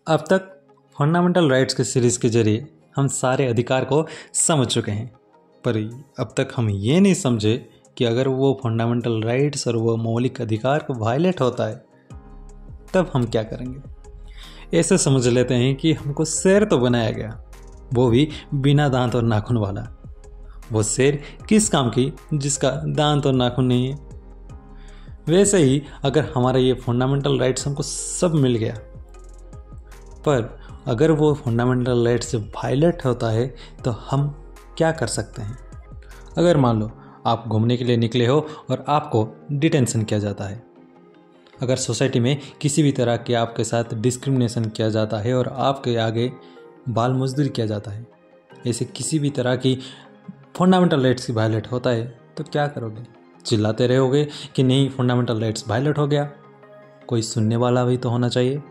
अब तक fundamental rights के सीरीज़ के जरिए हम सारे अधिकार को समझ चुके हैं, पर अब तक हम ये नहीं समझे कि अगर वो फंडामेंटल राइट्स और वो मौलिक अधिकार को वायलेट होता है तब हम क्या करेंगे। ऐसे समझ लेते हैं कि हमको शेर तो बनाया गया, वो भी बिना दांत और नाखून वाला। वो शेर किस काम की जिसका दांत और नाखून नहीं है। वैसे ही अगर हमारा ये फंडामेंटल राइट्स हमको सब मिल गया, पर अगर वो फंडामेंटल राइट्स वायलेट होता है तो हम क्या कर सकते हैं। अगर मान लो आप घूमने के लिए निकले हो और आपको डिटेंशन किया जाता है, अगर सोसाइटी में किसी भी तरह के आपके साथ डिस्क्रिमिनेशन किया जाता है और आपके आगे बाल मजदूरी किया जाता है, ऐसे किसी भी तरह की फंडामेंटल राइट्स की वायलेट होता है तो क्या करोगे। चिल्लाते रहोगे कि नहीं फंडामेंटल राइट्स वायलेट हो गया। कोई सुनने वाला भी तो होना चाहिए।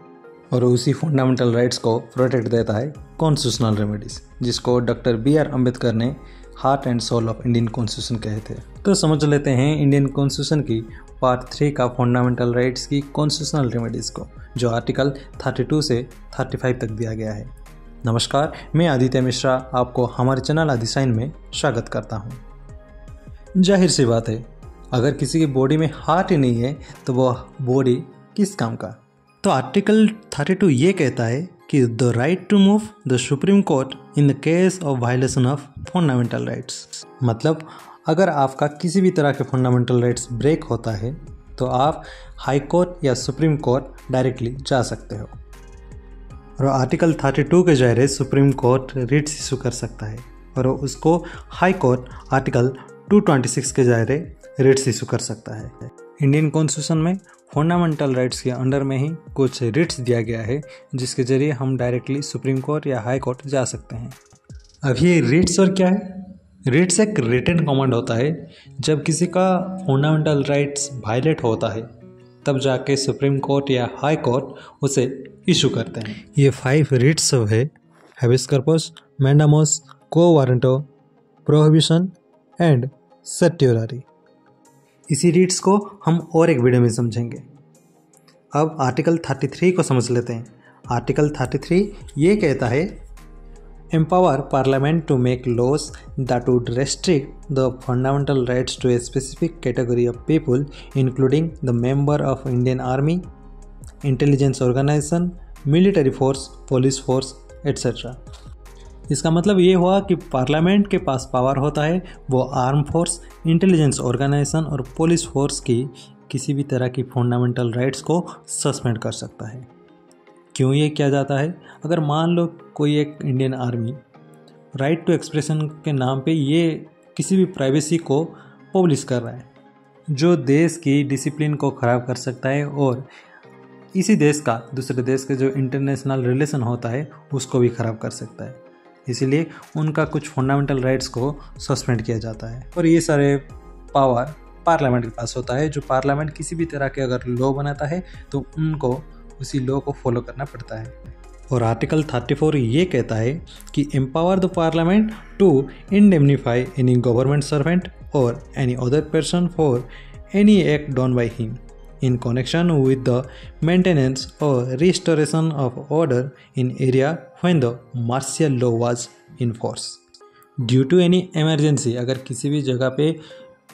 और उसी फंडामेंटल राइट्स को प्रोटेक्ट देता है कॉन्स्टिट्यूशनल रेमेडीज, जिसको डॉक्टर बी.आर. अम्बेडकर ने heart and soul of Indian constitution कहे थे। तो समझ लेते हैं इंडियन कॉन्स्टिट्यूशन की पार्ट 3 का फंडामेंटल राइट्स की कॉन्स्टिट्यूशनल रेमेडीज को, जो आर्टिकल 32 से 35 तक दिया गया है। नमस्कार, मैं आदित्य मिश्रा आपको हमारे चैनल आदिशाइन में स्वागत करता हूँ। जाहिर सी बात है, अगर किसी की बॉडी में हार्ट ही नहीं है तो वह बॉडी किस काम का। तो आर्टिकल 32 ये कहता है कि the right to move the supreme court in the case of violation of fundamental rights. मतलब अगर आपका किसी भी तरह के फंडामेंटल राइट्स ब्रेक होता है तो आप हाई कोर्ट या सुप्रीम कोर्ट डायरेक्टली जा सकते हो। और आर्टिकल 32 के जरिए सुप्रीम कोर्ट रिट्स इशू कर सकता है और उसको हाई कोर्ट आर्टिकल 226 के जरिए रिट्स इशू कर सकता है। इंडियन कॉन्स्टिट्यूशन में फंडामेंटल राइट्स के अंडर में ही कुछ रिट्स दिया गया है, जिसके जरिए हम डायरेक्टली सुप्रीम कोर्ट या हाई कोर्ट जा सकते हैं। अब ये रिट्स और क्या है। रिट्स एक रिटन कमांड होता है। जब किसी का फंडामेंटल राइट्स वायलेट होता है तब जाके सुप्रीम कोर्ट या हाई कोर्ट उसे इशू करते हैं। ये 5 रिट्स सब है: हैबिस कॉर्पस, मैंडामस, को वारंटो, प्रोहिबिशन एंड सर्टियोरारी। इसी रिट्स को हम और एक वीडियो में समझेंगे। अब आर्टिकल 33 को समझ लेते हैं। आर्टिकल 33 ये कहता है, empower parliament to make laws that would restrict the fundamental rights to a specific category of people including the member of Indian army, intelligence organisation, military force, police force etcetera. इसका मतलब ये हुआ कि parliament के पास power होता है, वो arm force, intelligence organisation और पुलिस फोर्स की किसी भी तरह की फंडामेंटल राइट्स को सस्पेंड कर सकता है। क्यों ये किया जाता है। अगर मान लो कोई एक Indian army right to expression के नाम पे ये किसी भी प्राइवेसी को पब्लिश कर रहा है, जो देश की डिसिप्लिन को ख़राब कर सकता है और इसी देश का दूसरे देश के जो इंटरनेशनल रिलेशन होता है उसको भी ख़राब कर सकता है, इसीलिए उनका कुछ फंडामेंटल राइट्स को सस्पेंड किया जाता है। और ये सारे पावर पार्लियामेंट के पास होता है। जो पार्लियामेंट किसी भी तरह के अगर लॉ बनाता है तो उनको उसी लॉ को फॉलो करना पड़ता है। और आर्टिकल 34 ये कहता है कि empower the parliament to indemnify any government servant और any other person for any act done by him in connection with the maintenance or restoration of order in area when the martial law was in force. Due to any emergency, अगर किसी भी जगह पे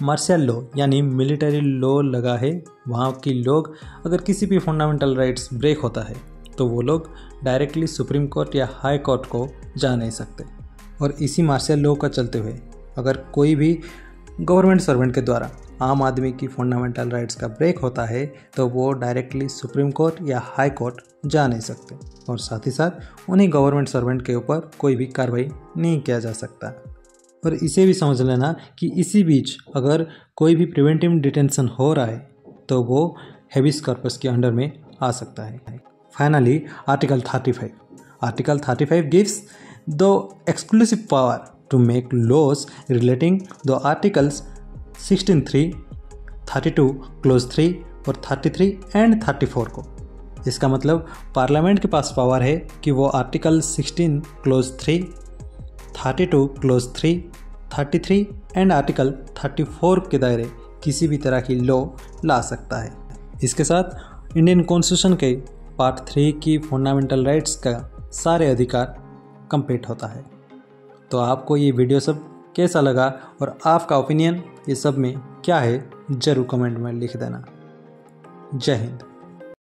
martial law यानी military law लगा है, वहाँ के लोग अगर किसी भी फंडामेंटल राइट्स ब्रेक होता है तो वो लोग डायरेक्टली सुप्रीम कोर्ट या हाई कोर्ट को जा नहीं सकते। और इसी मार्शल लॉ का चलते हुए अगर कोई भी गवर्नमेंट सर्वेंट के द्वारा आम आदमी की फंडामेंटल राइट्स का ब्रेक होता है तो वो डायरेक्टली सुप्रीम कोर्ट या हाई कोर्ट जा नहीं सकते और साथ ही साथ उन्हीं गवर्नमेंट सर्वेंट के ऊपर कोई भी कार्रवाई नहीं किया जा सकता। और इसे भी समझ लेना कि इसी बीच अगर कोई भी प्रिवेंटिव डिटेंशन हो रहा है तो वो हैबिस कॉर्पस के अंडर में आ सकता है। Finally article 35। Article 35 gives the exclusive power to make laws relating the articles 16(3), 32 close 3 और 33 एंड 34 को। इसका मतलब पार्लियामेंट के पास पावर है कि वो article 16 close 3, 32 close 3, 33 and article 34 के दायरे किसी भी तरह की लॉ ला सकता है। इसके साथ इंडियन कॉन्स्टिट्यूशन के पार्ट 3 की फंडामेंटल राइट्स का सारे अधिकार कंप्लीट होता है। तो आपको ये वीडियो सब कैसा लगा और आपका ओपिनियन ये सब में क्या है, ज़रूर कमेंट में लिख देना। जय हिंद।